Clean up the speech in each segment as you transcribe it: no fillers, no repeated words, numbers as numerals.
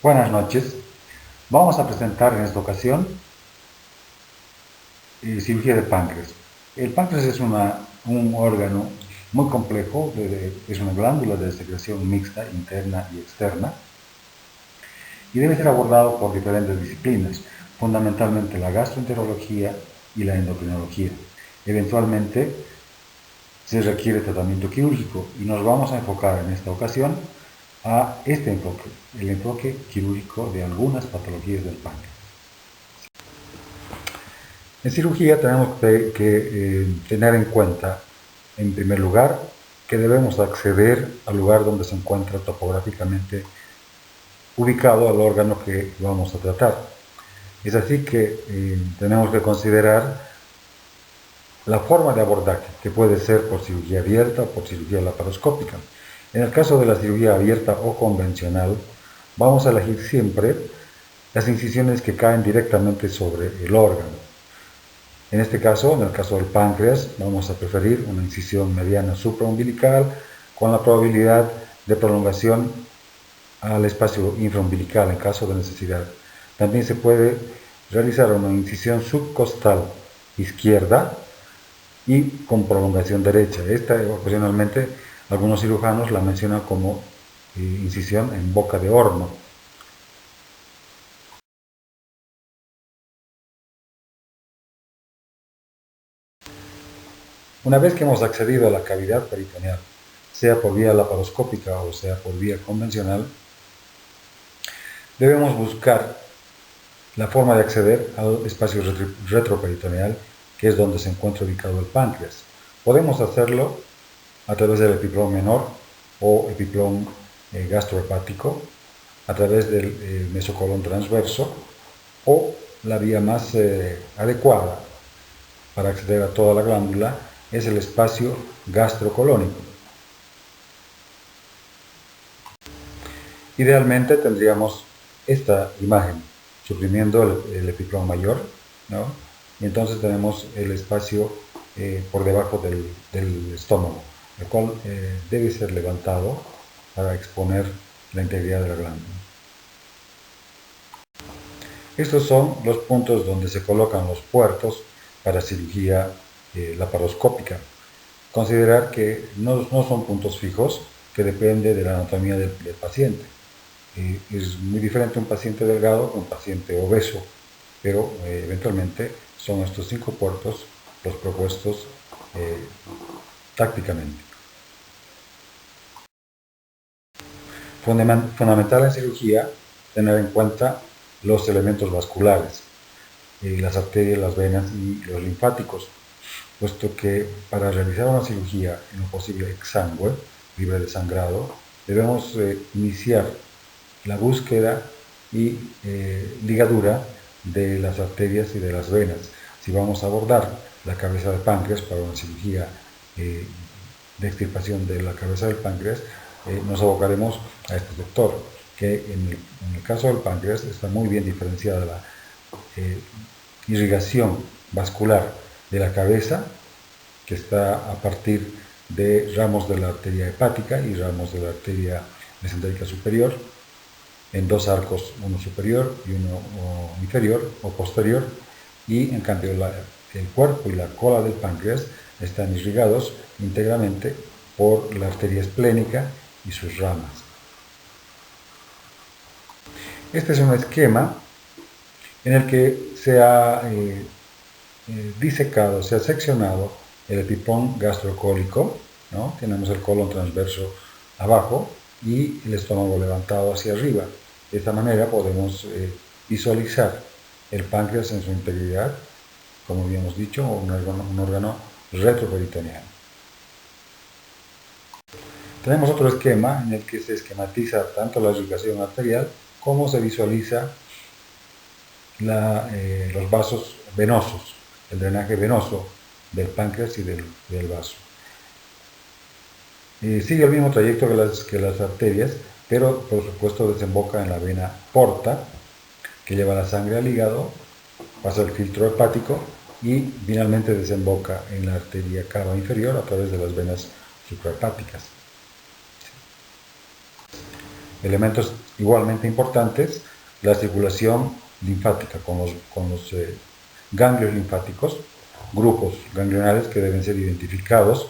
Buenas noches. Vamos a presentar en esta ocasión cirugía de páncreas. El páncreas es un órgano muy complejo, es una glándula de secreción mixta, interna y externa, y debe ser abordado por diferentes disciplinas, fundamentalmente la gastroenterología y la endocrinología. Eventualmente se requiere tratamiento quirúrgico y nos vamos a enfocar en esta ocasión a este enfoque, el enfoque quirúrgico de algunas patologías del páncreas. En cirugía tenemos que tener en cuenta, en primer lugar, que debemos acceder al lugar donde se encuentra topográficamente ubicado al órgano que vamos a tratar. Es así que tenemos que considerar la forma de abordaje, que puede ser por cirugía abierta o por cirugía laparoscópica. En el caso de la cirugía abierta o convencional, vamos a elegir siempre las incisiones que caen directamente sobre el órgano. En este caso, en el caso del páncreas, vamos a preferir una incisión mediana supraumbilical con la probabilidad de prolongación al espacio infraumbilical en caso de necesidad. También se puede realizar una incisión subcostal izquierda y con prolongación derecha. Esta ocasionalmente algunos cirujanos la mencionan como incisión en boca de horno. Una vez que hemos accedido a la cavidad peritoneal, sea por vía laparoscópica o sea por vía convencional, debemos buscar la forma de acceder al espacio retroperitoneal, que es donde se encuentra ubicado el páncreas. Podemos hacerlo a través del epiplón menor o epiplón gastrohepático, a través del mesocolon transverso, o la vía más adecuada para acceder a toda la glándula es el espacio gastrocolónico. Idealmente tendríamos esta imagen, suprimiendo el epiplón mayor, ¿no? Y entonces tenemos el espacio por debajo del estómago, el cual debe ser levantado para exponer la integridad de la glándula. Estos son los puntos donde se colocan los puertos para cirugía laparoscópica. Considerar que no son puntos fijos, que depende de la anatomía del paciente. Es muy diferente un paciente delgado que un paciente obeso, pero eventualmente son estos 5 puertos los propuestos tácticamente. Fundamental en cirugía tener en cuenta los elementos vasculares, las arterias, las venas y los linfáticos, puesto que para realizar una cirugía en lo posible exangüe, libre de sangrado, debemos iniciar la búsqueda y ligadura de las arterias y de las venas. Si vamos a abordar la cabeza del páncreas para una cirugía de extirpación de la cabeza del páncreas, nos abocaremos a este sector, que en el caso del páncreas está muy bien diferenciada la irrigación vascular de la cabeza, que está a partir de ramos de la arteria hepática y ramos de la arteria mesentérica superior, en 2 arcos, uno superior y uno inferior o posterior, y en cambio el cuerpo y la cola del páncreas están irrigados íntegramente por la arteria esplénica y sus ramas. Este es un esquema en el que se ha disecado, se ha seccionado el epiplón gastrocólico, ¿no? Tenemos el colon transverso abajo y el estómago levantado hacia arriba. De esta manera podemos visualizar el páncreas en su integridad, como habíamos dicho, un órgano retroperitoneal. Tenemos otro esquema en el que se esquematiza tanto la irrigación arterial como se visualiza los vasos venosos, el drenaje venoso del páncreas y del vaso. Sigue el mismo trayecto que las arterias, pero por supuesto desemboca en la vena porta, que lleva la sangre al hígado, pasa el filtro hepático y finalmente desemboca en la arteria cava inferior a través de las venas suprahepáticas. Elementos igualmente importantes, la circulación linfática con los ganglios linfáticos, grupos ganglionales que deben ser identificados,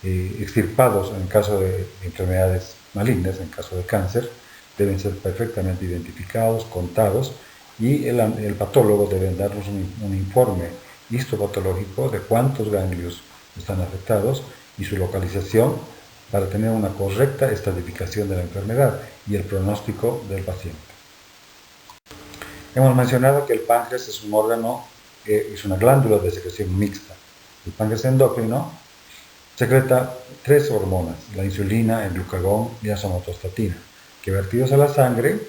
extirpados en caso de enfermedades malignas, en caso de cáncer, deben ser perfectamente identificados, contados, y el patólogo debe darnos un informe histopatológico de cuántos ganglios están afectados y su localización para tener una correcta estratificación de la enfermedad y el pronóstico del paciente. Hemos mencionado que el páncreas es un órgano, es una glándula de secreción mixta. El páncreas endocrino secreta 3 hormonas, la insulina, el glucagón y la somatostatina, que vertidos a la sangre,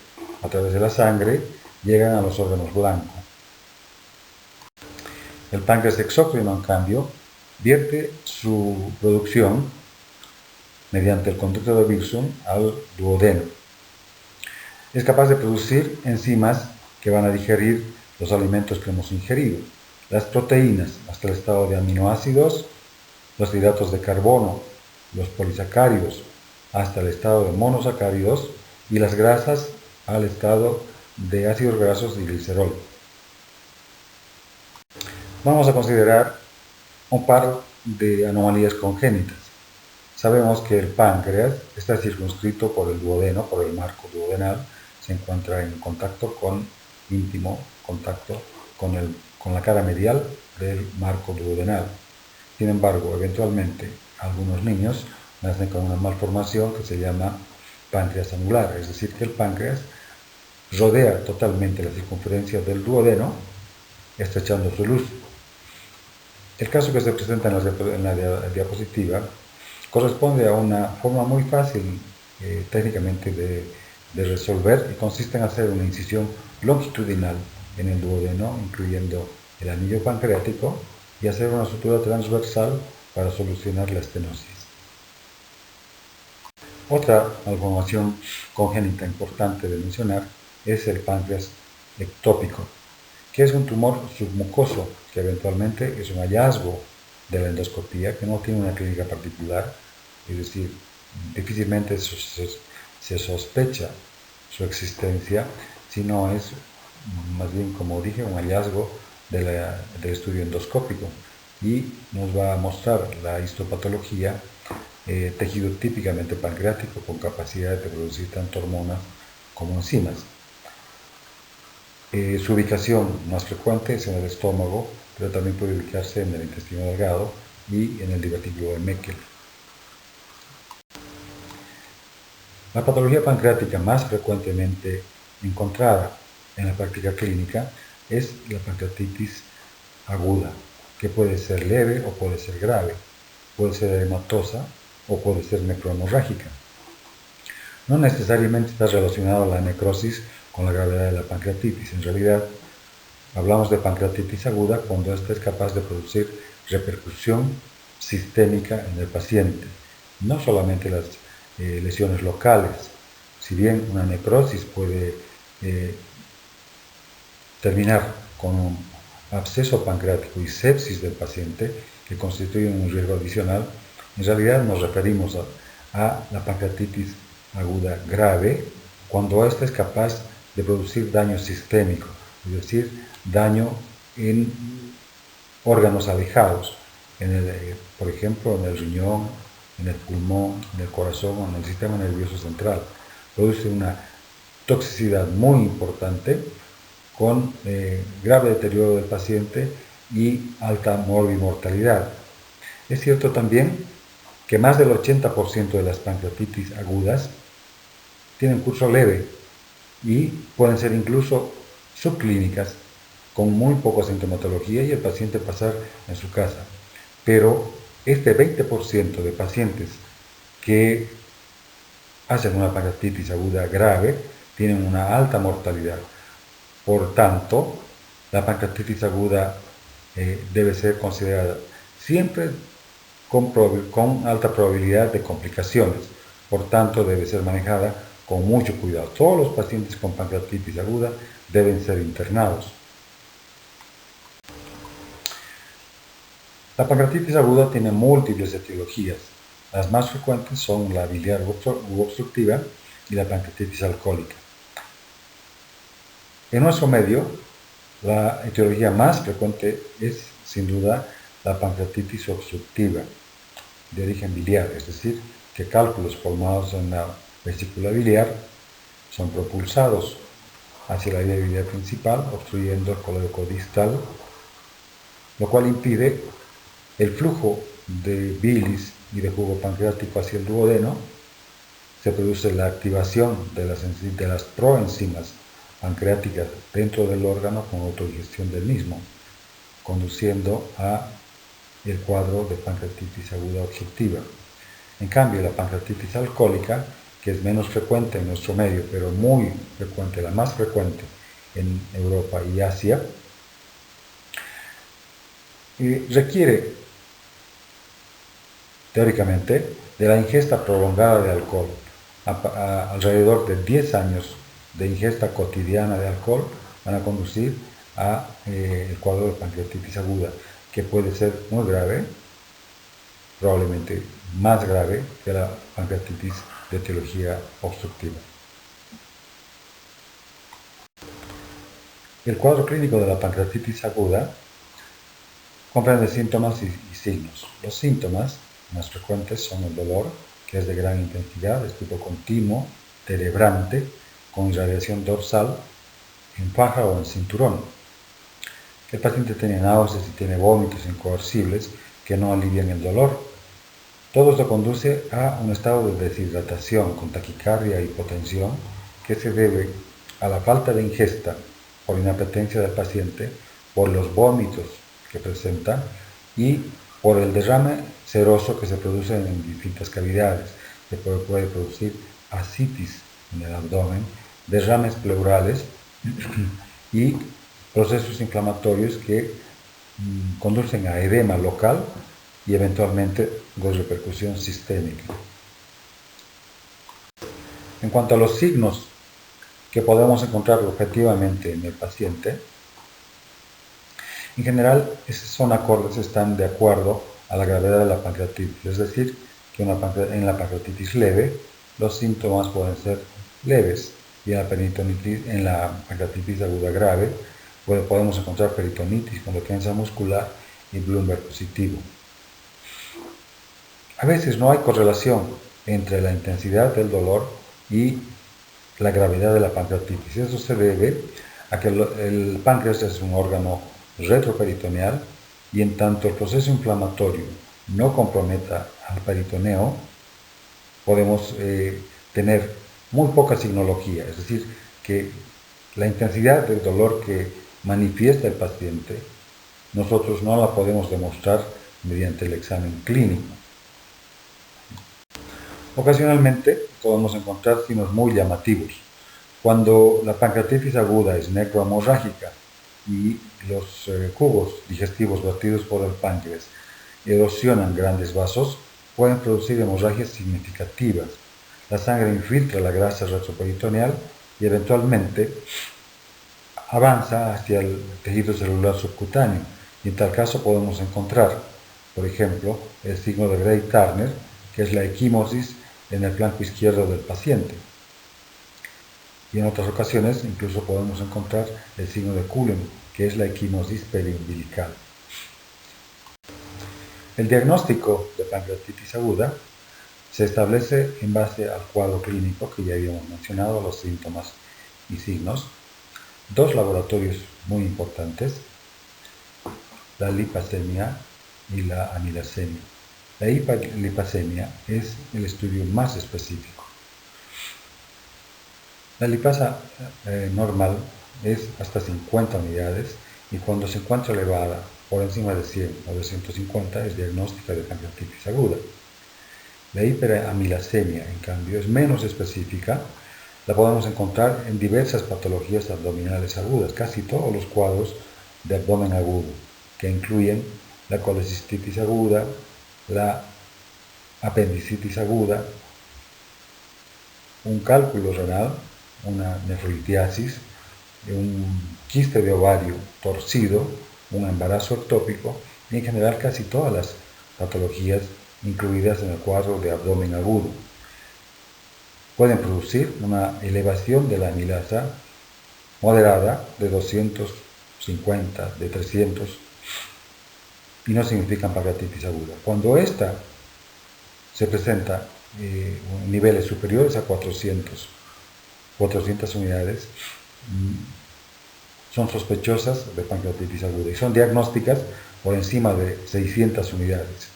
a través de la sangre, llegan a los órganos blancos. El páncreas exócrino, en cambio, vierte su producción mediante el conducto de Wilson al duodeno. Es capaz de producir enzimas que van a digerir los alimentos que hemos ingerido, las proteínas hasta el estado de aminoácidos, los hidratos de carbono, los polisacáridos hasta el estado de monosacáridos y las grasas al estado de ácidos grasos y glicerol. Vamos a considerar un par de anomalías congénitas. Sabemos que el páncreas está circunscrito por el duodeno, por el marco duodenal, se encuentra en íntimo contacto con la cara medial del marco duodenal. Sin embargo, eventualmente, algunos niños nacen con una malformación que se llama páncreas angular, es decir, que el páncreas rodea totalmente la circunferencia del duodeno, estrechando su luz. El caso que se presenta en la diapositiva corresponde a una forma muy fácil técnicamente de resolver y consiste en hacer una incisión longitudinal en el duodeno, incluyendo el anillo pancreático, y hacer una sutura transversal para solucionar la estenosis. Otra malformación congénita importante de mencionar es el páncreas ectópico, que es un tumor submucoso que eventualmente es un hallazgo de la endoscopía, que no tiene una clínica particular, es decir, difícilmente se sospecha su existencia, sino es más bien, como dije, un hallazgo del estudio endoscópico y nos va a mostrar la histopatología, tejido típicamente pancreático con capacidad de producir tanto hormonas como enzimas. Su ubicación más frecuente es en el estómago, pero también puede ubicarse en el intestino delgado y en el divertículo de Meckel. La patología pancreática más frecuentemente encontrada en la práctica clínica es la pancreatitis aguda, que puede ser leve o puede ser grave, puede ser erematosa o puede ser necrohemorrágica. No necesariamente está relacionada la necrosis con la gravedad de la pancreatitis. En realidad, hablamos de pancreatitis aguda cuando ésta es capaz de producir repercusión sistémica en el paciente. No solamente las lesiones locales. Si bien una necrosis puede terminar con un absceso pancreático y sepsis del paciente, que constituyen un riesgo adicional, en realidad nos referimos a la pancreatitis aguda grave, cuando ésta es capaz de producir daño sistémico, es decir, daño en órganos alejados, por ejemplo, en el riñón, en el pulmón, en el corazón o en el sistema nervioso central. Produce una toxicidad muy importante con grave deterioro del paciente y alta morbimortalidad. Es cierto también que más del 80% de las pancreatitis agudas tienen curso leve y pueden ser incluso subclínicas con muy poca sintomatología y el paciente pasar en su casa. Pero este 20% de pacientes que hacen una pancreatitis aguda grave tienen una alta mortalidad. Por tanto, la pancreatitis aguda debe ser considerada siempre con alta probabilidad de complicaciones. Por tanto, debe ser manejada con mucho cuidado. Todos los pacientes con pancreatitis aguda deben ser internados. La pancreatitis aguda tiene múltiples etiologías. Las más frecuentes son la biliar u obstructiva y la pancreatitis alcohólica. En nuestro medio, la etiología más frecuente es, sin duda, la pancreatitis obstructiva de origen biliar, es decir, que cálculos formados en la vesícula biliar son propulsados hacia la vía biliar principal, obstruyendo el colédoco distal, lo cual impide el flujo de bilis y de jugo pancreático hacia el duodeno. Se produce la activación de las proenzimas pancreáticas dentro del órgano con autodigestión del mismo, conduciendo a el cuadro de pancreatitis aguda obstructiva. En cambio, la pancreatitis alcohólica, que es menos frecuente en nuestro medio, pero muy frecuente, la más frecuente en Europa y Asia, requiere, teóricamente, de la ingesta prolongada de alcohol. Alrededor de 10 años de ingesta cotidiana de alcohol van a conducir a el cuadro de pancreatitis aguda, que puede ser muy grave, probablemente más grave que la pancreatitis de etiología obstructiva. El cuadro clínico de la pancreatitis aguda comprende síntomas y signos. Los síntomas más frecuentes son el dolor, que es de gran intensidad, es tipo continuo, terebrante, con irradiación dorsal, en faja o en cinturón. El paciente tiene náuseas y tiene vómitos incoercibles que no alivian el dolor. Todo esto conduce a un estado de deshidratación con taquicardia e hipotensión que se debe a la falta de ingesta por inapetencia del paciente, por los vómitos que presenta y por el derrame seroso que se produce en distintas cavidades. Se puede producir ascitis en el abdomen, derrames pleurales y procesos inflamatorios que conducen a edema local y eventualmente de repercusión sistémica. En cuanto a los signos que podemos encontrar objetivamente en el paciente, en general son acordes, están de acuerdo a la gravedad de la pancreatitis, es decir, que en la pancreatitis leve los síntomas pueden ser leves y en la pancreatitis aguda grave podemos encontrar peritonitis con defensa muscular y Bloomberg positivo. A veces no hay correlación entre la intensidad del dolor y la gravedad de la pancreatitis. Eso se debe a que el páncreas es un órgano retroperitoneal y en tanto el proceso inflamatorio no comprometa al peritoneo, podemos tener muy poca signología, es decir, que la intensidad del dolor que manifiesta el paciente, nosotros no la podemos demostrar mediante el examen clínico. Ocasionalmente podemos encontrar signos muy llamativos. Cuando la pancreatitis aguda es necrohemorrágica y los jugos digestivos vertidos por el páncreas erosionan grandes vasos, pueden producir hemorragias significativas. La sangre infiltra la grasa retroperitoneal y eventualmente avanza hacia el tejido celular subcutáneo. Y en tal caso podemos encontrar, por ejemplo, el signo de Gray-Turner, que es la equimosis en el flanco izquierdo del paciente. Y en otras ocasiones incluso podemos encontrar el signo de Cullen, que es la equimosis periumbilical. El diagnóstico de pancreatitis aguda se establece en base al cuadro clínico que ya habíamos mencionado, los síntomas y signos. Dos laboratorios muy importantes, la lipasemia y la amilasemia. La hiperlipasemia es el estudio más específico. La lipasa normal es hasta 50 unidades y cuando se encuentra elevada por encima de 100 o de 150 es diagnóstica de pancreatitis aguda. La hiperamilasemia, en cambio, es menos específica. La podemos encontrar en diversas patologías abdominales agudas, casi todos los cuadros de abdomen agudo, que incluyen la colecistitis aguda, la apendicitis aguda, un cálculo renal, una nefrolitiasis, un quiste de ovario torcido, un embarazo ectópico y en general casi todas las patologías incluidas en el cuadro de abdomen agudo. pueden producir una elevación de la amilasa moderada de 250, de 300, y no significan pancreatitis aguda. Cuando esta se presenta en niveles superiores a 400 unidades, son sospechosas de pancreatitis aguda y son diagnósticas por encima de 600 unidades.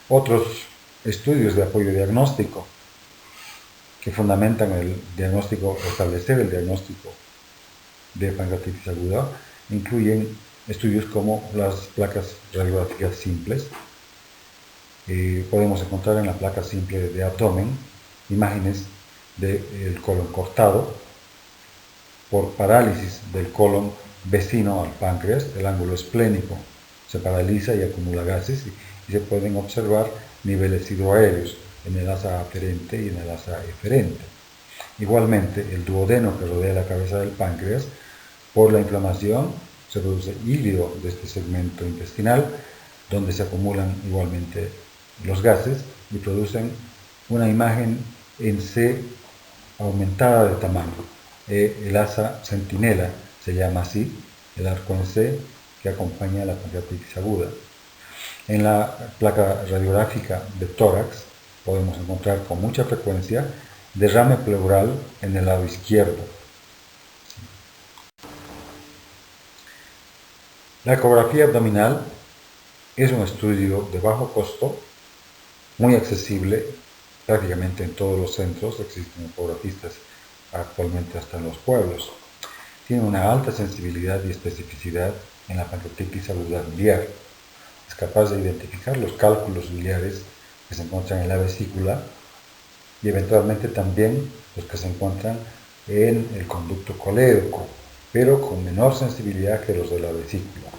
Otros estudios de apoyo diagnóstico que fundamentan el diagnóstico, establecer el diagnóstico de pancreatitis aguda, incluyen estudios como las placas radiográficas simples. Podemos encontrar en la placa simple de abdomen imágenes del colon cortado por parálisis del colon vecino al páncreas. El ángulo esplénico se paraliza y acumula gases y se pueden observar niveles hidroaéreos en el asa aferente y en el asa eferente. Igualmente, el duodeno que rodea la cabeza del páncreas, por la inflamación, se produce hílido de este segmento intestinal, donde se acumulan igualmente los gases y producen una imagen en C aumentada de tamaño. El asa centinela se llama así, el arco en C que acompaña la pancreatitis aguda. En la placa radiográfica de tórax podemos encontrar con mucha frecuencia derrame pleural en el lado izquierdo. La ecografía abdominal es un estudio de bajo costo, muy accesible prácticamente en todos los centros. Existen ecografistas actualmente hasta en los pueblos. Tiene una alta sensibilidad y especificidad en la pancreatitis aguda biliar. Es capaz de identificar los cálculos biliares que se encuentran en la vesícula y eventualmente también los que se encuentran en el conducto colédoco, pero con menor sensibilidad que los de la vesícula.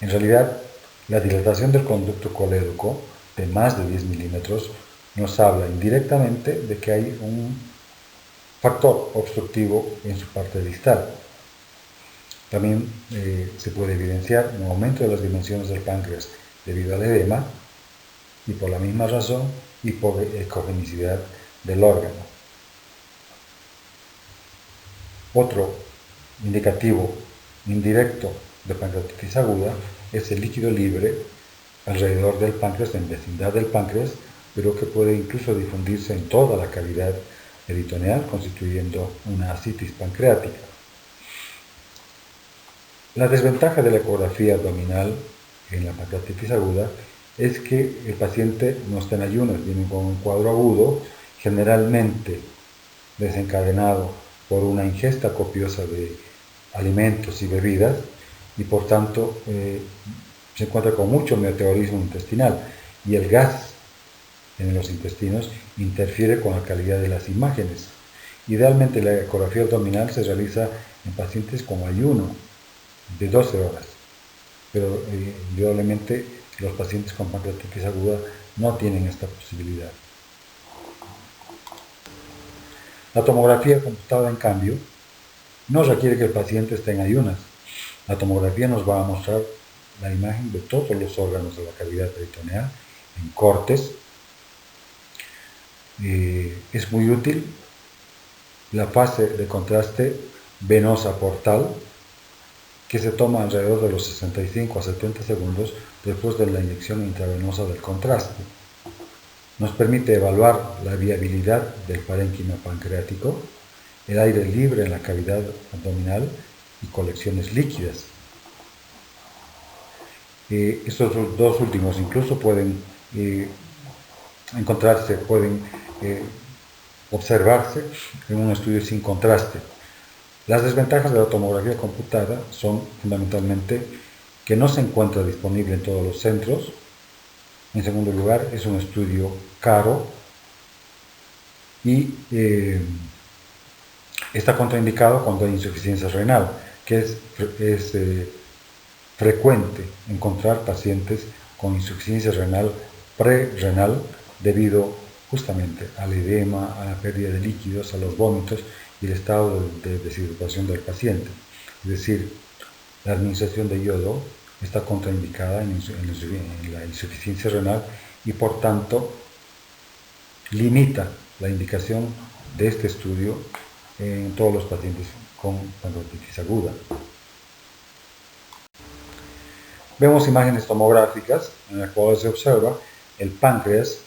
En realidad, la dilatación del conducto colédoco de más de 10 milímetros nos habla indirectamente de que hay un factor obstructivo en su parte distal. También se puede evidenciar un aumento de las dimensiones del páncreas debido al edema y por la misma razón hipogenicidad del órgano. Otro indicativo indirecto de pancreatitis aguda es el líquido libre alrededor del páncreas, en vecindad del páncreas, pero que puede incluso difundirse en toda la cavidad peritoneal, constituyendo una ascitis pancreática. La desventaja de la ecografía abdominal en la pancreatitis aguda es que el paciente no está en ayunas, viene con un cuadro agudo, generalmente desencadenado por una ingesta copiosa de alimentos y bebidas, y por tanto se encuentra con mucho meteorismo intestinal, y el gas en los intestinos interfiere con la calidad de las imágenes. Idealmente la ecografía abdominal se realiza en pacientes con ayuno de 12 horas, pero indudablemente los pacientes con pancreatitis aguda no tienen esta posibilidad. La tomografía computada, en cambio, no requiere que el paciente esté en ayunas. La tomografía nos va a mostrar la imagen de todos los órganos de la cavidad peritoneal en cortes. Es muy útil la fase de contraste venosa portal, que se toma alrededor de los 65 a 70 segundos después de la inyección intravenosa del contraste. Nos permite evaluar la viabilidad del parénquima pancreático, el aire libre en la cavidad abdominal y colecciones líquidas. Estos dos últimos incluso pueden observarse en un estudio sin contraste. Las desventajas de la tomografía computada son fundamentalmente que no se encuentra disponible en todos los centros. En segundo lugar, es un estudio caro y está contraindicado cuando hay insuficiencia renal, que es frecuente encontrar pacientes con insuficiencia renal prerrenal debido justamente al edema, a la pérdida de líquidos, a los vómitos y el estado de deshidratación del paciente. Es decir, la administración de yodo está contraindicada en la insuficiencia renal y por tanto limita la indicación de este estudio en todos los pacientes con pancreatitis aguda. Vemos imágenes tomográficas en las cuales se observa el páncreas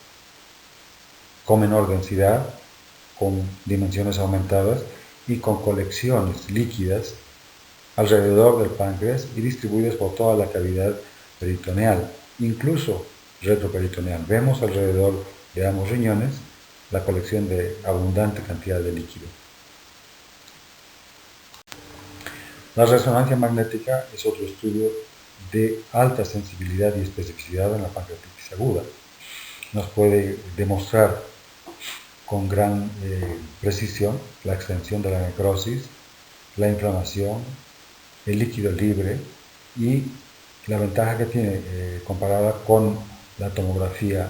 con menor densidad, con dimensiones aumentadas y con colecciones líquidas alrededor del páncreas y distribuidas por toda la cavidad peritoneal, incluso retroperitoneal. Vemos alrededor de ambos riñones la colección de abundante cantidad de líquido. La resonancia magnética es otro estudio de alta sensibilidad y especificidad en la pancreatitis aguda. Nos puede demostrar con gran precisión la extensión de la necrosis, la inflamación, el líquido libre y la ventaja que tiene comparada con la tomografía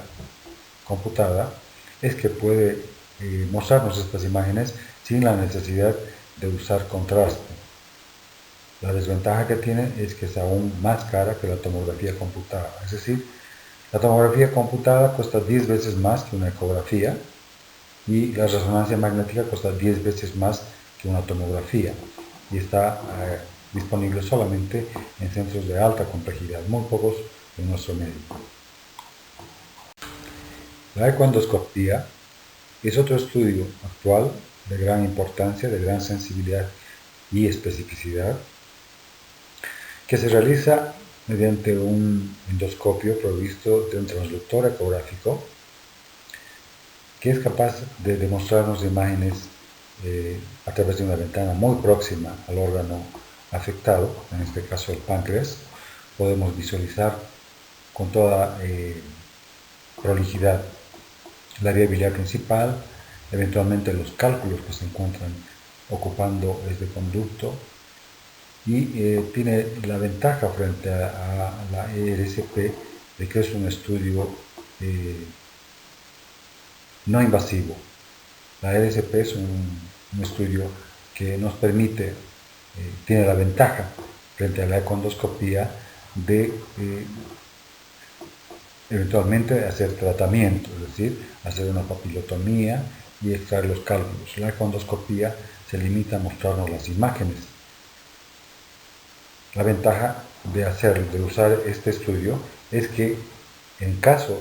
computada es que puede mostrarnos estas imágenes sin la necesidad de usar contraste. La desventaja que tiene es que es aún más cara que la tomografía computada, es decir, la tomografía computada cuesta 10 veces más que una ecografía y la resonancia magnética cuesta 10 veces más que una tomografía y está disponible solamente en centros de alta complejidad, muy pocos en nuestro medio. La ecoendoscopía es otro estudio actual de gran importancia, de gran sensibilidad y especificidad, que se realiza mediante un endoscopio provisto de un transductor ecográfico que es capaz de demostrarnos imágenes a través de una ventana muy próxima al órgano afectado, en este caso el páncreas. Podemos visualizar con toda prolijidad la vía biliar principal, eventualmente los cálculos que se encuentran ocupando este conducto y tiene la ventaja frente a la ERCP de que es un estudio no invasivo. La ERCP es un estudio que nos permite, tiene la ventaja frente a la ecoendoscopía de eventualmente hacer tratamiento, es decir, hacer una papilotomía y extraer los cálculos. La ecoendoscopía se limita a mostrarnos las imágenes. La ventaja de usar este estudio es que en caso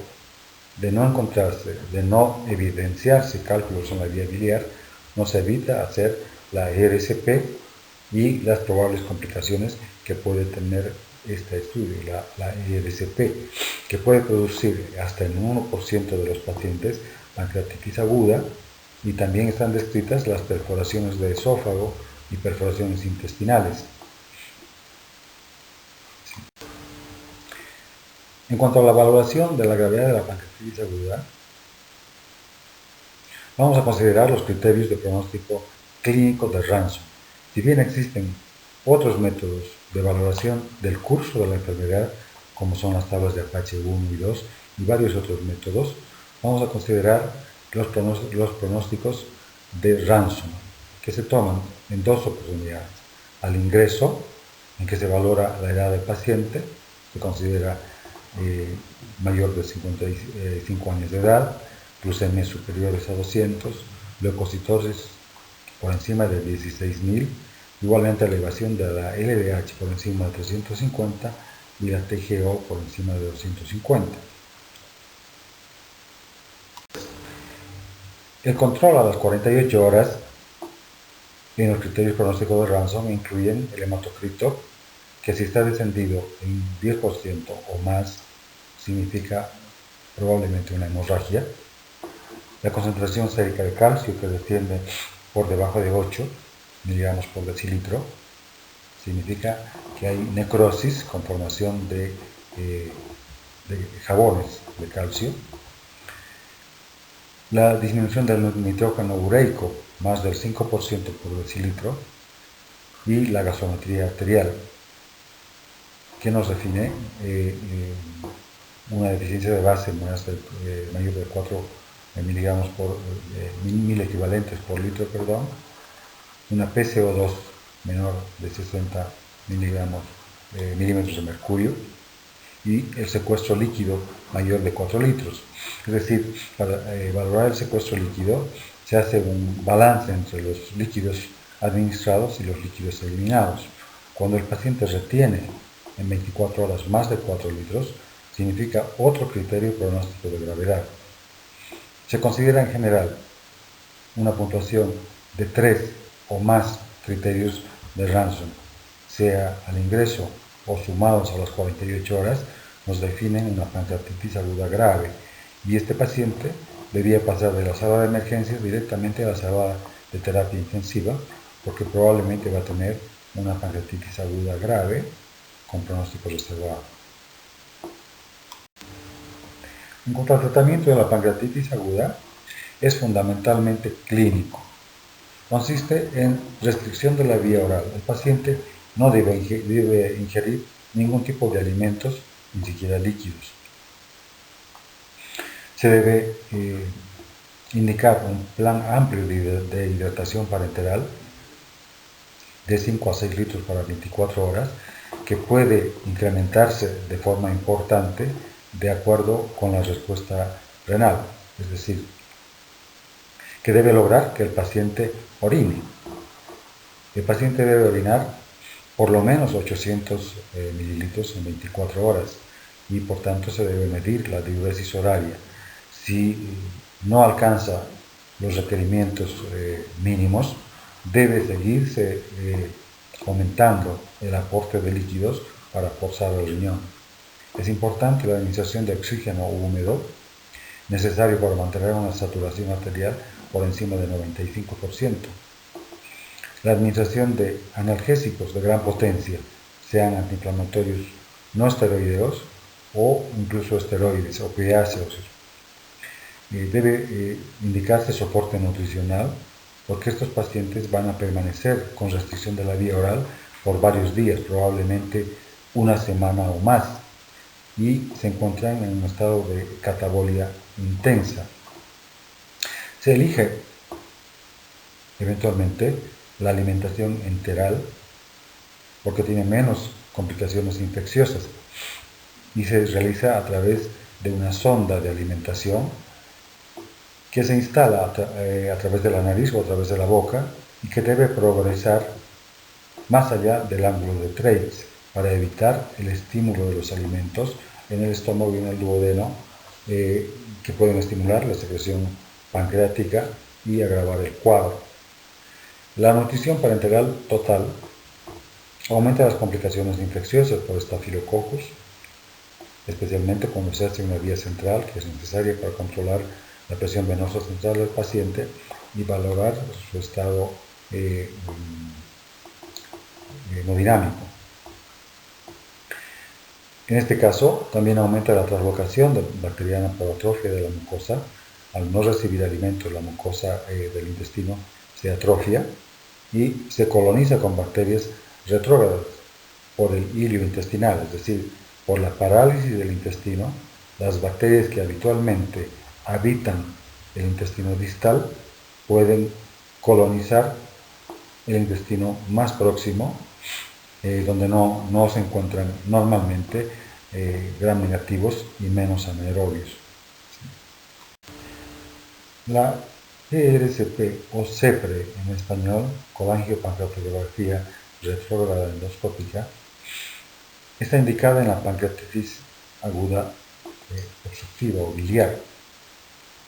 de no encontrarse, de no evidenciarse cálculos en la vía biliar, nos evita hacer la ERCP y las probables complicaciones que puede tener este estudio, la ERCP, que puede producir hasta en un 1% de los pacientes pancreatitis aguda, y también están descritas las perforaciones de esófago y perforaciones intestinales. En cuanto a la valoración de la gravedad de la pancreatitis aguda, vamos a considerar los criterios de pronóstico clínico de Ransom. Si bien existen otros métodos de valoración del curso de la enfermedad, como son las tablas de Apache 1 y 2 y varios otros métodos, vamos a considerar los pronósticos de Ransom, que se toman en dos oportunidades. Al ingreso, en que se valora la edad del paciente, se considera mayor de 55 años de edad, glucemias superiores a 200, leucocitosis por encima de 16.000, igualmente elevación de la LDH por encima de 350 y la TGO por encima de 250. El control a las 48 horas en los criterios pronósticos de Ransom incluyen el hematocrito, que si está descendido en 10% o más, significa probablemente una hemorragia. La concentración sérica de calcio, que desciende por debajo de 8 miligramos por decilitro, significa que hay necrosis con formación de jabones de calcio. La disminución del nitrógeno ureico, más del 5% por decilitro, y la gasometría arterial, que nos define una deficiencia de base mayor de 4 miligramos por mil equivalentes por litro, una PCO2 menor de 60 milímetros de mercurio y el secuestro líquido mayor de 4 litros. Es decir, para valorar el secuestro líquido se hace un balance entre los líquidos administrados y los líquidos eliminados. Cuando el paciente retiene en 24 horas más de 4 litros, significa otro criterio pronóstico de gravedad. Se considera en general una puntuación de 3 o más criterios de Ransom, sea al ingreso o sumados a las 48 horas, nos definen una pancreatitis aguda grave, y este paciente debía pasar de la sala de emergencias directamente a la sala de terapia intensiva, porque probablemente va a tener una pancreatitis aguda grave con pronóstico reservado. En cuanto al tratamiento de la pancreatitis aguda, es fundamentalmente clínico. Consiste en restricción de la vía oral. El paciente no debe ingerir ningún tipo de alimentos, ni siquiera líquidos. Se debe indicar un plan amplio de hidratación parenteral de 5 a 6 litros para 24 horas, que puede incrementarse de forma importante de acuerdo con la respuesta renal, es decir, que debe lograr que el paciente orine. El paciente debe orinar por lo menos 800 mililitros en 24 horas y por tanto se debe medir la diuresis horaria. Si no alcanza los requerimientos mínimos, debe seguirse aumentando el aporte de líquidos para forzar el riñón. Es importante la administración de oxígeno húmedo, necesario para mantener una saturación arterial por encima del 95%. La administración de analgésicos de gran potencia, sean antiinflamatorios no esteroideos o incluso esteroides, opiáceos. Debe indicarse soporte nutricional, porque estos pacientes van a permanecer con restricción de la vía oral por varios días, probablemente una semana o más, y se encuentran en un estado de catabolia intensa. Se elige eventualmente la alimentación enteral porque tiene menos complicaciones infecciosas y se realiza a través de una sonda de alimentación que se instala a través de la nariz o a través de la boca y que debe progresar más allá del ángulo de Treitz para evitar el estímulo de los alimentos en el estómago y en el duodeno que pueden estimular la secreción pancreática y agravar el cuadro. La nutrición parenteral total aumenta las complicaciones infecciosas por estafilococcus, especialmente cuando se hace una vía central que es necesaria para controlar la presión venosa central del paciente y valorar su estado hemodinámico. En este caso, también aumenta la translocación bacteriana por atrofia de la mucosa. Al no recibir alimentos, la mucosa del intestino se atrofia y se coloniza con bacterias retrógradas por el hilio intestinal, es decir, por la parálisis del intestino. Las bacterias que habitualmente habitan el intestino distal pueden colonizar el intestino más próximo, donde no se encuentran normalmente gram negativos y menos anaerobios. La PRCP o CEPRE en español, colangiopancreatografía retrógrada endoscópica, está indicada en la pancreatitis aguda obstructiva o biliar,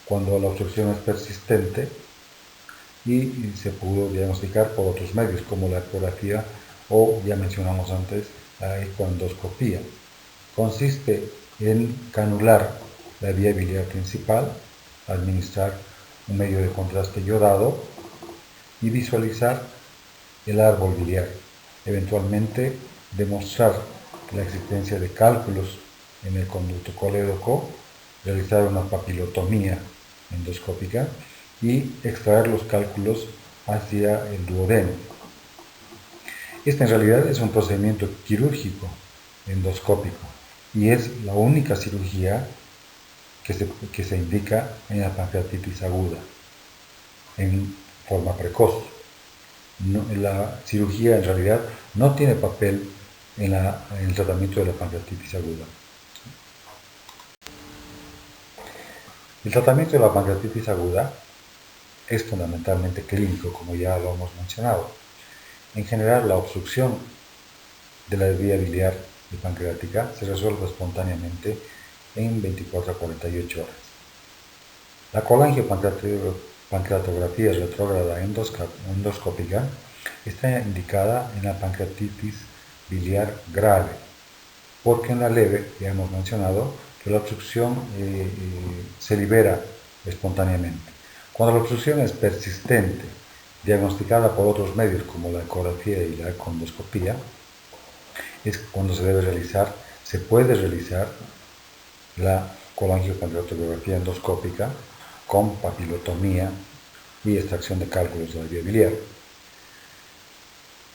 cuando la obstrucción es persistente y se pudo diagnosticar por otros medios como la ecografía o, ya mencionamos antes, la ecoendoscopía. Consiste en canular la vía biliar principal, administrar un medio de contraste yodado y visualizar el árbol biliar. Eventualmente demostrar la existencia de cálculos en el conducto colédoco, realizar una papilotomía endoscópica y extraer los cálculos hacia el duodeno. Este en realidad es un procedimiento quirúrgico endoscópico y es la única cirugía que se indica en la pancreatitis aguda en forma precoz. La cirugía en realidad no tiene papel en el tratamiento de la pancreatitis aguda. El tratamiento de la pancreatitis aguda es fundamentalmente clínico, como ya lo hemos mencionado. En general, la obstrucción de la vía biliar y pancreática se resuelve espontáneamente en 24 a 48 horas. La colangiopancreatografía retrógrada endoscópica está indicada en la pancreatitis biliar grave, porque en la leve, ya hemos mencionado, que la obstrucción se libera espontáneamente. Cuando la obstrucción es persistente, diagnosticada por otros medios como la ecografía y la econdoscopía, es cuando se puede realizar la colangiopancreatografía endoscópica con papilotomía y extracción de cálculos de la vía biliar.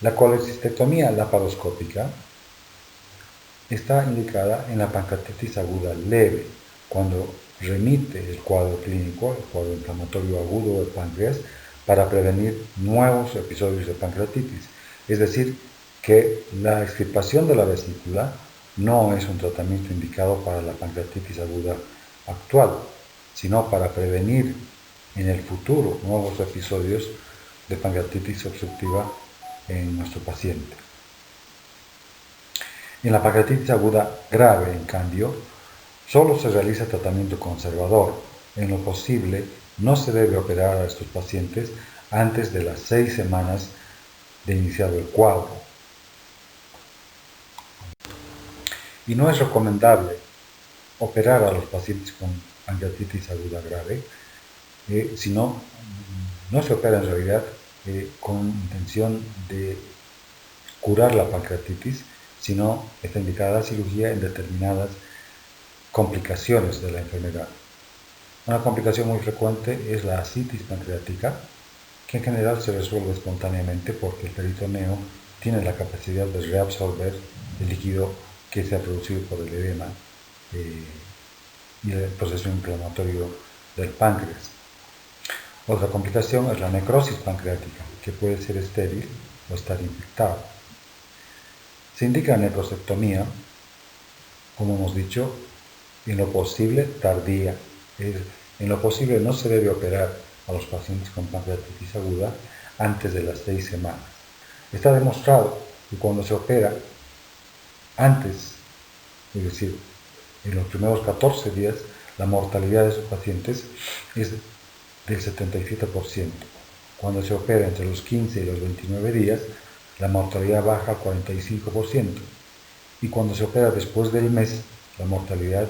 La colecistectomía laparoscópica está indicada en la pancreatitis aguda leve, cuando remite el cuadro clínico, el cuadro inflamatorio agudo del páncreas, para prevenir nuevos episodios de pancreatitis. Es decir, que la extirpación de la vesícula no es un tratamiento indicado para la pancreatitis aguda actual, sino para prevenir en el futuro nuevos episodios de pancreatitis obstructiva en nuestro paciente. En la pancreatitis aguda grave, en cambio, solo se realiza tratamiento conservador. En lo posible, no se debe operar a estos pacientes antes de las 6 semanas de iniciado el cuadro. Y no es recomendable operar a los pacientes con pancreatitis aguda grave, sino no se opera en realidad con intención de curar la pancreatitis, sino está indicada la cirugía en determinadas complicaciones de la enfermedad. Una complicación muy frecuente es la ascitis pancreática, que en general se resuelve espontáneamente porque el peritoneo tiene la capacidad de reabsorber el líquido que se ha producido por el edema y el proceso inflamatorio del páncreas. Otra complicación es la necrosis pancreática, que puede ser estéril o estar infectada. Se indica necrosectomía, como hemos dicho, en lo posible tardía. En lo posible no se debe operar a los pacientes con pancreatitis aguda antes de las 6 semanas. Está demostrado que cuando se opera antes, es decir, en los primeros 14 días, la mortalidad de esos pacientes es del 77%. Cuando se opera entre los 15 y los 29 días, la mortalidad baja al 45%. Y cuando se opera después del mes, la mortalidad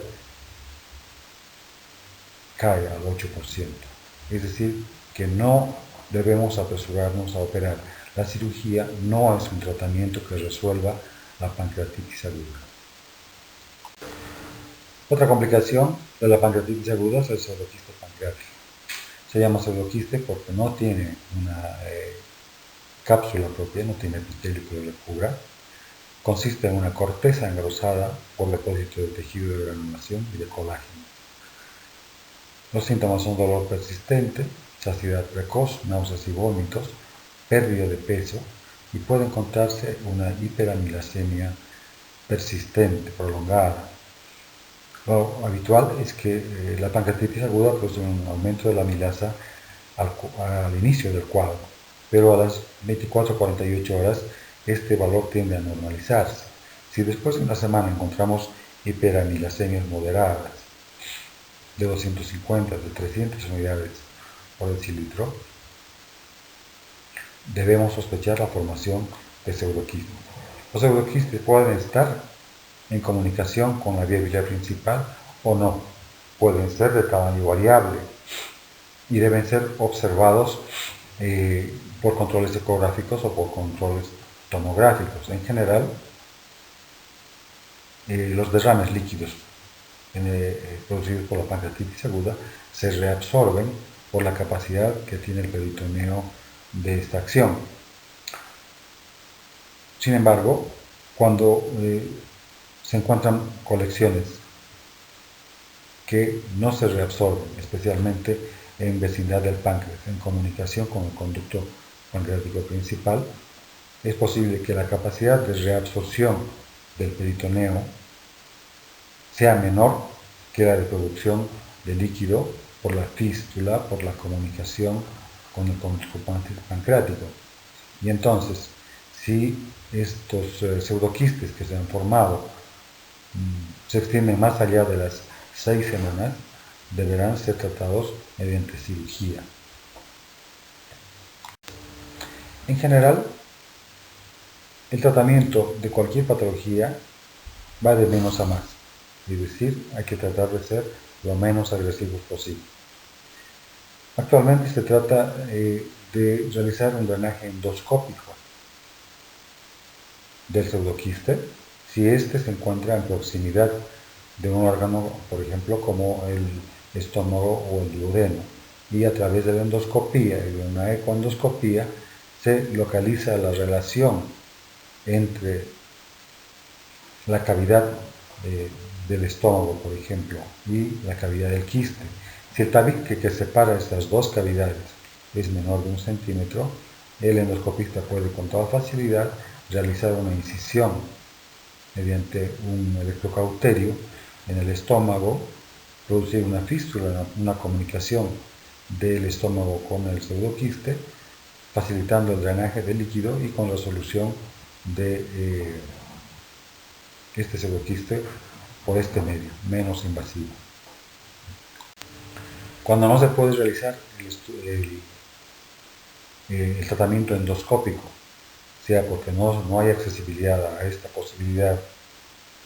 cae al 8%. Es decir, que no debemos apresurarnos a operar. La cirugía no es un tratamiento que resuelva la pancreatitis aguda. Otra complicación de la pancreatitis aguda es el pseudoquiste pancreático. Se llama pseudoquiste porque no tiene una cápsula propia, no tiene epitelio que lo cubra. Consiste en una corteza engrosada por depósito de tejido de granulación y de colágeno. Los síntomas son dolor persistente, saciedad precoz, náuseas y vómitos, pérdida de peso y puede encontrarse una hiperamilasemia persistente, prolongada. Lo habitual es que la pancreatitis aguda produce un aumento de la amilasa al inicio del cuadro, pero a las 24 a 48 horas este valor tiende a normalizarse. Si después de una semana encontramos hiperamilasemias moderadas de 250, de 300 unidades por decilitro, debemos sospechar la formación de pseudoquistes. Los pseudoquistes pueden estar en comunicación con la vía biliar principal o no. Pueden ser de tamaño variable y deben ser observados por controles ecográficos o por controles tomográficos. En general, los derrames líquidos producidos por la pancreatitis aguda se reabsorben por la capacidad que tiene el peritoneo de extracción. Sin embargo, cuando se encuentran colecciones que no se reabsorben, especialmente en vecindad del páncreas, en comunicación con el conducto pancreático principal, es posible que la capacidad de reabsorción del peritoneo sea menor que la de producción de líquido por la fístula, por la comunicación con el conducto pancreático. Y entonces, si estos pseudoquistes que se han formado se extienden más allá de las 6 semanas, deberán ser tratados mediante cirugía. En general, el tratamiento de cualquier patología va de menos a más, es decir, hay que tratar de ser lo menos agresivos posible. Actualmente se trata de realizar un drenaje endoscópico del pseudoquiste si éste se encuentra en proximidad de un órgano, por ejemplo, como el estómago o el duodeno, y a través de la endoscopía y de una ecoendoscopía se localiza la relación entre la cavidad del estómago, por ejemplo, y la cavidad del quiste. Si el tabique que separa estas dos cavidades es menor de 1 centímetro, el endoscopista puede con toda facilidad realizar una incisión mediante un electrocauterio en el estómago, producir una fístula, una comunicación del estómago con el pseudoquiste, facilitando el drenaje del líquido y con la solución de este pseudoquiste por este medio, menos invasivo. Cuando no se puede realizar el tratamiento endoscópico, sea porque no hay accesibilidad a esta posibilidad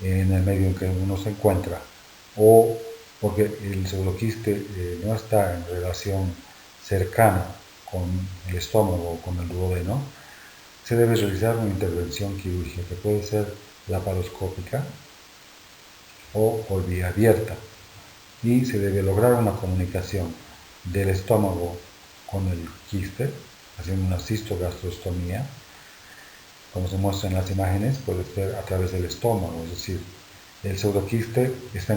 en el medio en que uno se encuentra, o porque el pseudoquiste no está en relación cercana con el estómago o con el duodeno, se debe realizar una intervención quirúrgica que puede ser laparoscópica o por vía abierta, y se debe lograr una comunicación del estómago con el quiste, haciendo una cistogastrostomía. Como se muestra en las imágenes, puede ser a través del estómago, es decir, el pseudoquiste está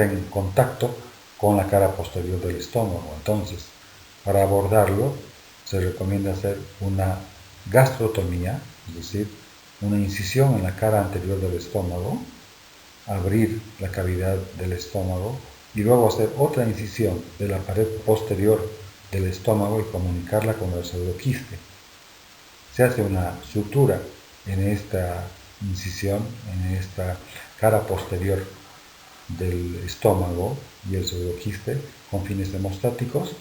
en contacto con la cara posterior del estómago. Entonces, para abordarlo, se recomienda hacer una gastrotomía, es decir, una incisión en la cara anterior del estómago, abrir la cavidad del estómago y luego hacer otra incisión de la pared posterior del estómago y comunicarla con el pseudoquiste. Se hace una sutura en esta incisión, en esta cara posterior del estómago y el pseudoquiste con fines hemostáticos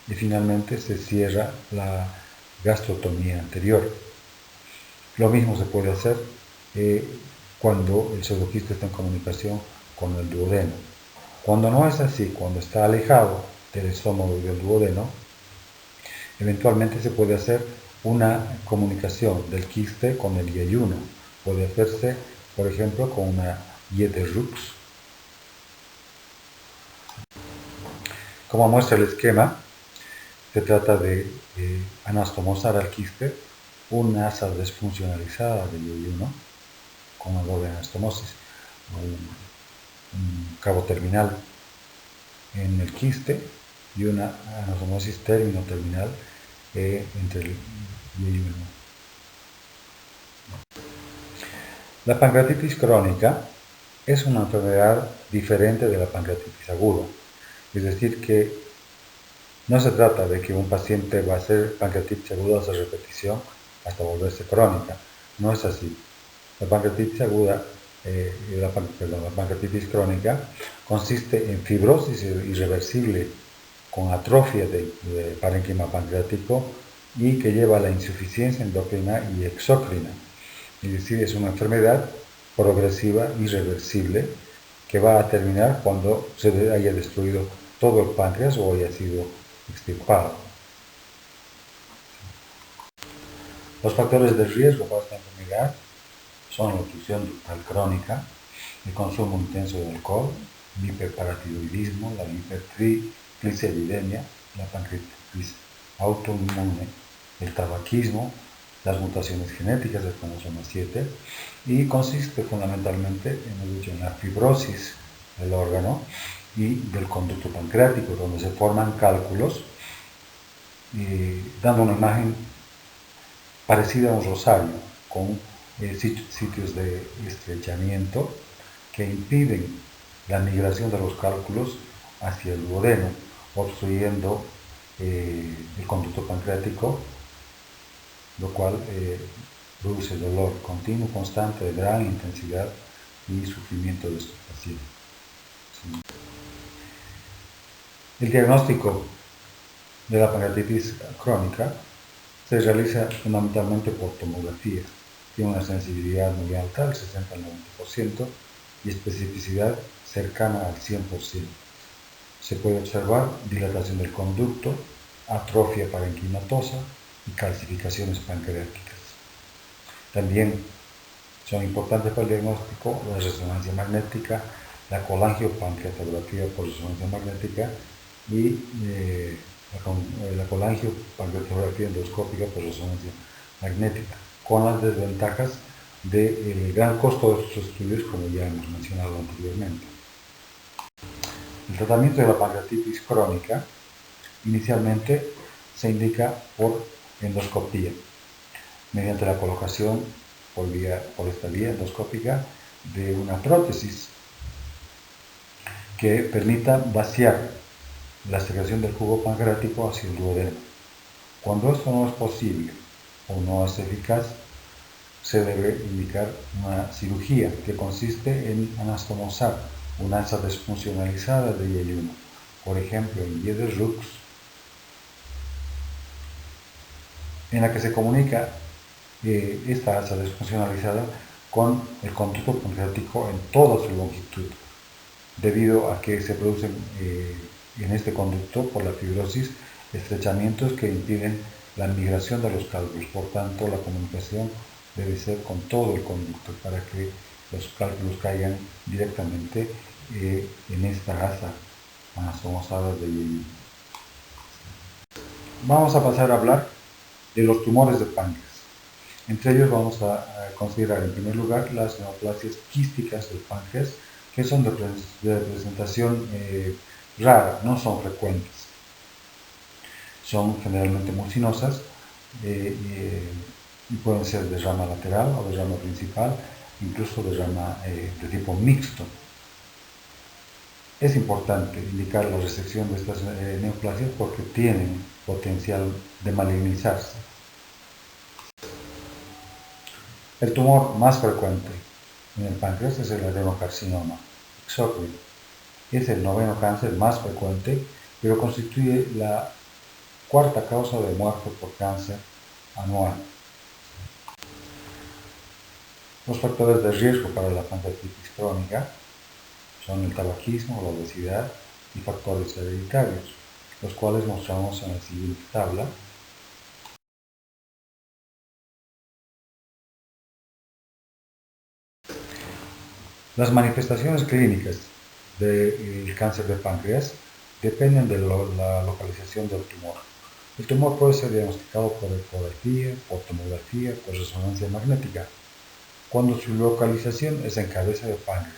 y finalmente se cierra la gastrotomía anterior. Lo mismo se puede hacer cuando el pseudoquiste está en comunicación con el duodeno. Cuando no es así, cuando está alejado del estómago y del duodeno, eventualmente se puede hacer una comunicación del quiste con el yeyuno. Puede hacerse, por ejemplo, con una Yede-Rux. Como muestra el esquema, se trata de anastomosar al quiste, una asa desfuncionalizada del yeyuno, con una doble anastomosis, un cabo terminal en el quiste y una anastomosis término-terminal entre el yeyuno. La pancreatitis crónica es una enfermedad diferente de la pancreatitis aguda, es decir que no se trata de que un paciente va a hacer pancreatitis aguda a repetición hasta volverse crónica, no es así. La pancreatitis aguda, la pancreatitis crónica consiste en fibrosis irreversible con atrofia del parénquima pancreático y que lleva a la insuficiencia endocrina y exócrina. Es decir, es una enfermedad progresiva, irreversible, que va a terminar cuando se haya destruido todo el páncreas o haya sido extirpado. Los factores de riesgo para esta enfermedad son la nutrición ductal crónica, el consumo intenso de alcohol, el hiperparatiroidismo, la hipertrigliceridemia, la pancreatitis autoinmune, el tabaquismo, las mutaciones genéticas del cromosoma 7 y consiste fundamentalmente en la fibrosis del órgano y del conducto pancreático, donde se forman cálculos dando una imagen parecida a un rosario, con sitios de estrechamiento que impiden la migración de los cálculos hacia el duodeno, obstruyendo el conducto pancreático, lo cual produce dolor continuo, constante, de gran intensidad y sufrimiento de estos pacientes. Sí. El diagnóstico de la pancreatitis crónica se realiza fundamentalmente por tomografía. Tiene una sensibilidad muy alta, del 60 al 90%, y especificidad cercana al 100%. Se puede observar dilatación del conducto, atrofia parenquimatosa y calcificaciones pancreáticas. También son importantes para el diagnóstico la resonancia magnética, la colangiopancreatografía por resonancia magnética y la colangiopancreatografía endoscópica por resonancia magnética, con las desventajas del gran costo de estos estudios, como ya hemos mencionado anteriormente. El tratamiento de la pancreatitis crónica inicialmente se indica por endoscopía, mediante la colocación por esta vía endoscópica de una prótesis que permita vaciar la secreción del jugo pancreático hacia el duodeno. Cuando esto no es posible o no es eficaz, se debe indicar una cirugía que consiste en anastomosar una asa desfuncionalizada de yeyuno, por ejemplo en vía de Rux, en la que se comunica esta asa desfuncionalizada con el conducto pancreático en toda su longitud, debido a que se producen en este conducto, por la fibrosis, estrechamientos que impiden la migración de los cálculos. Por tanto, la comunicación debe ser con todo el conducto para que los cálculos caigan directamente en esta asa anastomosada de yeyuno. Vamos a pasar a hablar de los tumores de páncreas. Entre ellos vamos a considerar en primer lugar las neoplasias quísticas del páncreas, que son de presentación rara, no son frecuentes. Son generalmente mucinosas y pueden ser de rama lateral o de rama principal, incluso de rama de tipo mixto. Es importante indicar la resección de estas neoplasias porque tienen potencial de malignizarse. El tumor más frecuente en el páncreas es el adenocarcinoma exócrino. Es el 9º cáncer más frecuente, pero constituye la 4ª causa de muerte por cáncer anual. Los factores de riesgo para la pancreatitis crónica son el tabaquismo, la obesidad y factores hereditarios, los cuales mostramos en la siguiente tabla. Las manifestaciones clínicas del cáncer de páncreas dependen de la localización del tumor. El tumor puede ser diagnosticado por ecografía, por tomografía, por resonancia magnética. Cuando su localización es en cabeza de páncreas,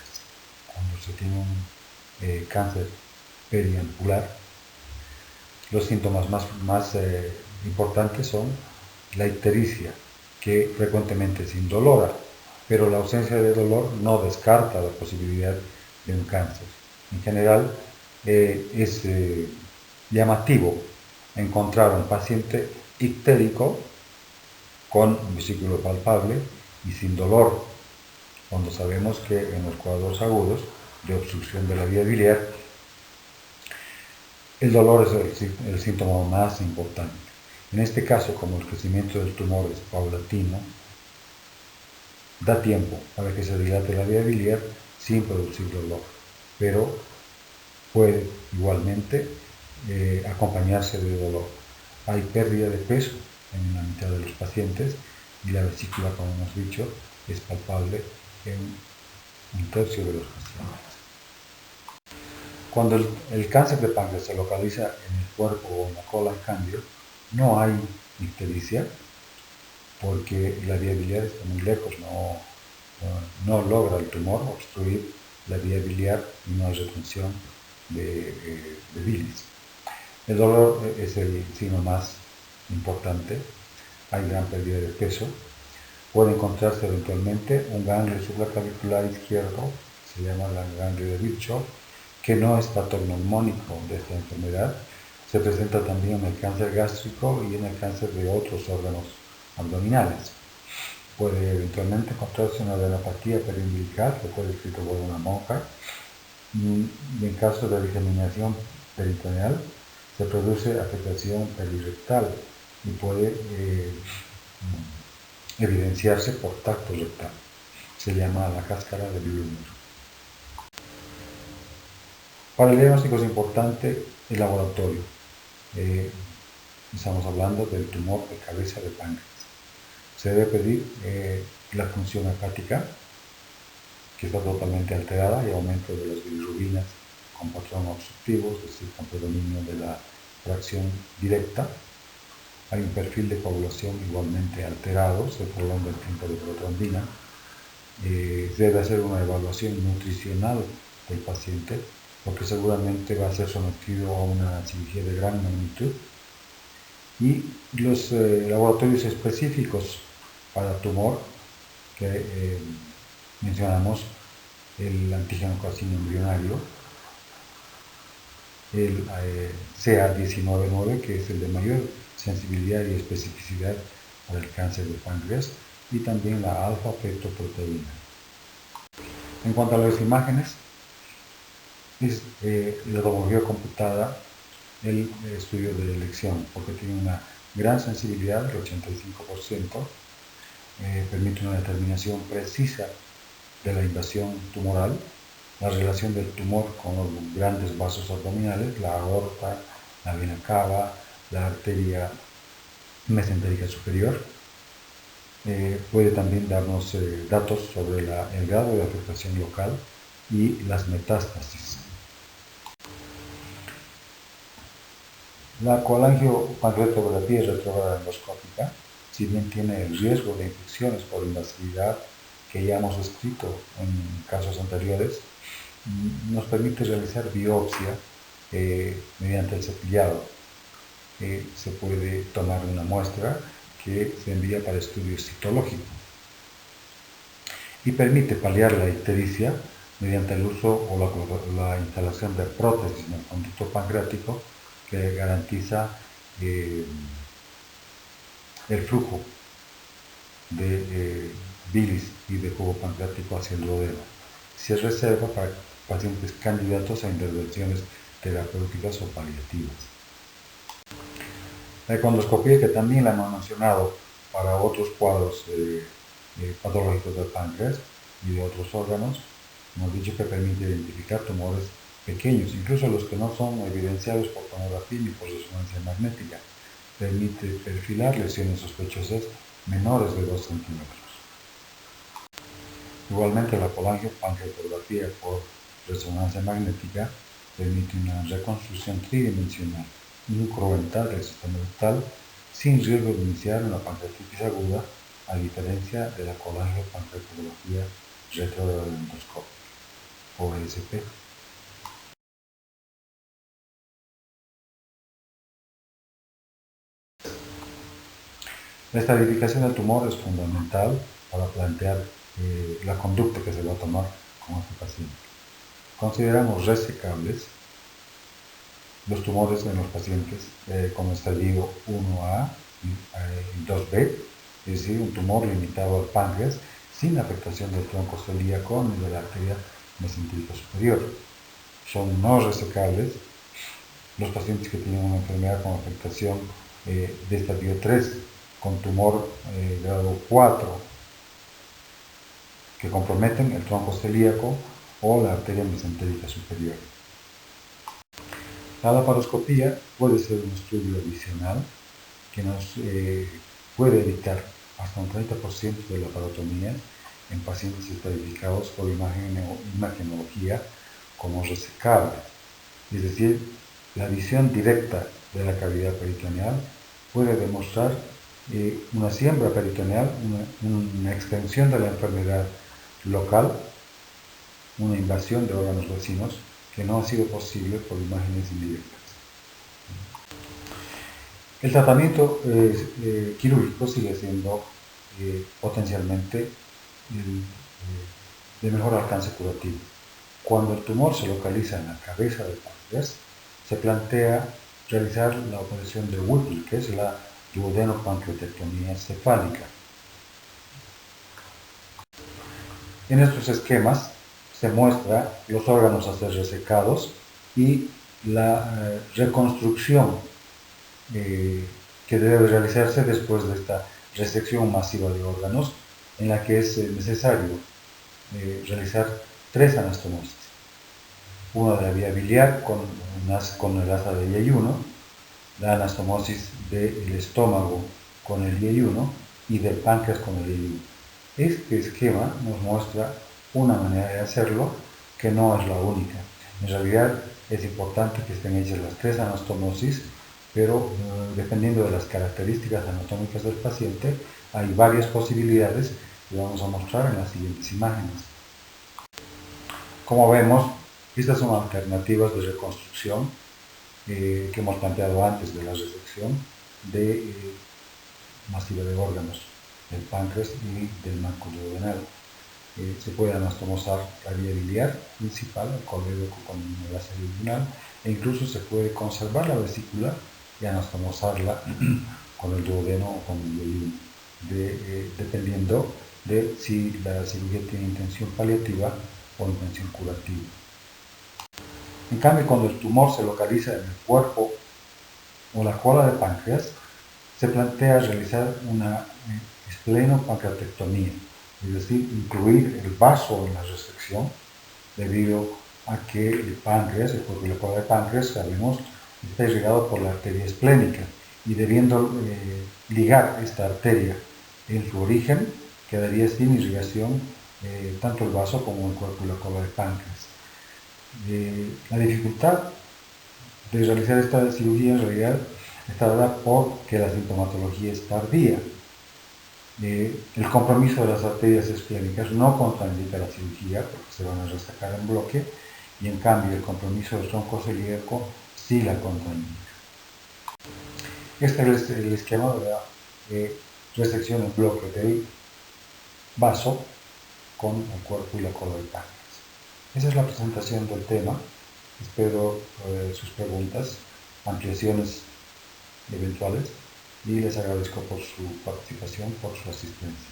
cuando se tiene un cáncer periampular, los síntomas más importantes son la ictericia, que frecuentemente es indolora, pero la ausencia de dolor no descarta la posibilidad de un cáncer. En general, es llamativo encontrar a un paciente ictérico con un vesículo palpable y sin dolor, cuando sabemos que en los cuadros agudos de obstrucción de la vía biliar, el dolor es el síntoma más importante. En este caso, como el crecimiento del tumor es paulatino, da tiempo para que se dilate la vía biliar sin producir dolor, pero puede igualmente acompañarse de dolor. Hay pérdida de peso en la mitad de los pacientes y la vesícula, como hemos dicho, es palpable en 1/3 de los pacientes. Cuando el cáncer de páncreas se localiza en el cuerpo o en la cola, en cambio, no hay ictericia, porque la vía biliar está muy lejos, no logra el tumor obstruir la vía biliar y no hay retención de bilis. El dolor es el signo más importante, hay gran pérdida de peso, puede encontrarse eventualmente un ganglio supraclavicular izquierdo, se llama el ganglio de Virchow, que no es patognomónico de esta enfermedad. Se presenta también en el cáncer gástrico y en el cáncer de otros órganos abdominales. Puede eventualmente encontrarse una adenopatía periumbilical, que fue descrito por una monja, y en caso de diseminación peritoneal se produce afectación perirectal y puede evidenciarse por tacto rectal. Se llama la cáscara de Blumner. Para el diagnóstico es importante el laboratorio. Estamos hablando del tumor de cabeza de páncreas. Se debe pedir la función hepática, que está totalmente alterada, y aumento de las bilirrubinas con patrón obstructivo, es decir, con predominio de la fracción directa. Hay un perfil de coagulación igualmente alterado, se prolonga el tiempo de protrombina. Se debe hacer una evaluación nutricional del paciente, porque seguramente va a ser sometido a una cirugía de gran magnitud. Y los laboratorios específicos para tumor que mencionamos: el antígeno carcino embrionario, el CA19-9, que es el de mayor sensibilidad y especificidad para el cáncer de páncreas, y también la alfa-fetoproteína. En cuanto a las imágenes, es la tomografía computada el estudio de elección, porque tiene una gran sensibilidad, del 85%, permite una determinación precisa de la invasión tumoral, la relación del tumor con los grandes vasos abdominales, la aorta, la vena cava, la arteria mesentérica superior. Puede también darnos datos sobre el grado de afectación local y las metástasis. La colangiopancreatografía retrógrada endoscópica, si bien tiene el riesgo de infecciones por invasividad que ya hemos descrito en casos anteriores, nos permite realizar biopsia mediante el cepillado. Se puede tomar una muestra que se envía para estudio citológico y permite paliar la ictericia mediante el uso o la instalación de prótesis en el conducto pancreático, que garantiza el flujo de bilis y de jugo pancreático hacia el duodeno. Se reserva para pacientes candidatos a intervenciones terapéuticas o paliativas. La econdoscopía, que también la hemos mencionado para otros cuadros patológicos del páncreas y de otros órganos, hemos dicho que permite identificar tumores pequeños, incluso los que no son evidenciados por tomografía ni por resonancia magnética. Permite perfilar lesiones sospechosas menores de 2 centímetros. Igualmente, la colangiopancreatografía por resonancia magnética permite una reconstrucción tridimensional incruental del sistema rectal sin riesgo de iniciar una pancreatitis aguda, a diferencia de la colangiopancreatografía retrógrada endoscópica, OSP. La estratificación del tumor es fundamental para plantear la conducta que se va a tomar con este paciente. Consideramos resecables los tumores en los pacientes con estadio 1A y 2B, es decir, un tumor limitado al páncreas sin afectación del tronco celíaco ni de la arteria mesentérica superior. Son no resecables los pacientes que tienen una enfermedad con afectación de estadio 3, con tumor grado 4, que comprometen el tronco celíaco o la arteria mesentérica superior. La laparoscopía puede ser un estudio adicional que nos puede evitar hasta un 30% de laparotomías en pacientes estratificados por imagenología como resecables. Es decir, la visión directa de la cavidad peritoneal puede demostrar una siembra peritoneal, una extensión de la enfermedad local, una invasión de órganos vecinos que no ha sido posible por imágenes indirectas. El tratamiento quirúrgico sigue siendo potencialmente de mejor alcance curativo. Cuando el tumor se localiza en la cabeza del páncreas, se plantea realizar la operación de Whipple, que es la duodenopancreatectomía cefálica. En estos esquemas se muestra los órganos a ser resecados y la reconstrucción que debe realizarse después de esta resección masiva de órganos, en la que es necesario realizar 3 anastomosis. Una de la vía biliar con el asa de IE1, la anastomosis del estómago con el IE1 y del páncreas con el IE1. Este esquema nos muestra una manera de hacerlo que no es la única. En realidad es importante que estén hechas las 3 anastomosis, pero dependiendo de las características anatómicas del paciente, hay varias posibilidades que vamos a mostrar en las siguientes imágenes. Como vemos, estas son alternativas de reconstrucción que hemos planteado antes de la resección masiva de órganos del páncreas y del marco duodenal. Se puede anastomosar la vía biliar principal, el colédoco con el asa duodenal, e incluso se puede conservar la vesícula y anastomosarla con el duodeno o con el IE1, dependiendo de si la cirugía tiene intención paliativa o intención curativa. En cambio, cuando el tumor se localiza en el cuerpo o la cola del páncreas, se plantea realizar una esplenopancreatectomía, es decir, incluir el vaso en la resección, debido a que el páncreas, el cuerpo y la cola del páncreas, sabemos, está irrigado por la arteria esplénica, y debiendo ligar esta arteria en su origen, quedaría sin irrigación tanto el vaso como el cuerpo y la cola del páncreas. La dificultad de realizar esta cirugía en realidad está dada por que la sintomatología es tardía. El compromiso de las arterias esplénicas no contraindica la cirugía porque se van a resacar en bloque, y en cambio el compromiso del tronco celíaco sí la contraindica. Este es el esquema de la resección en bloque del vaso con el cuerpo y la cola del páncreas. Esa es la presentación del tema. Espero sus preguntas, ampliaciones eventuales, y les agradezco por su participación, por su asistencia.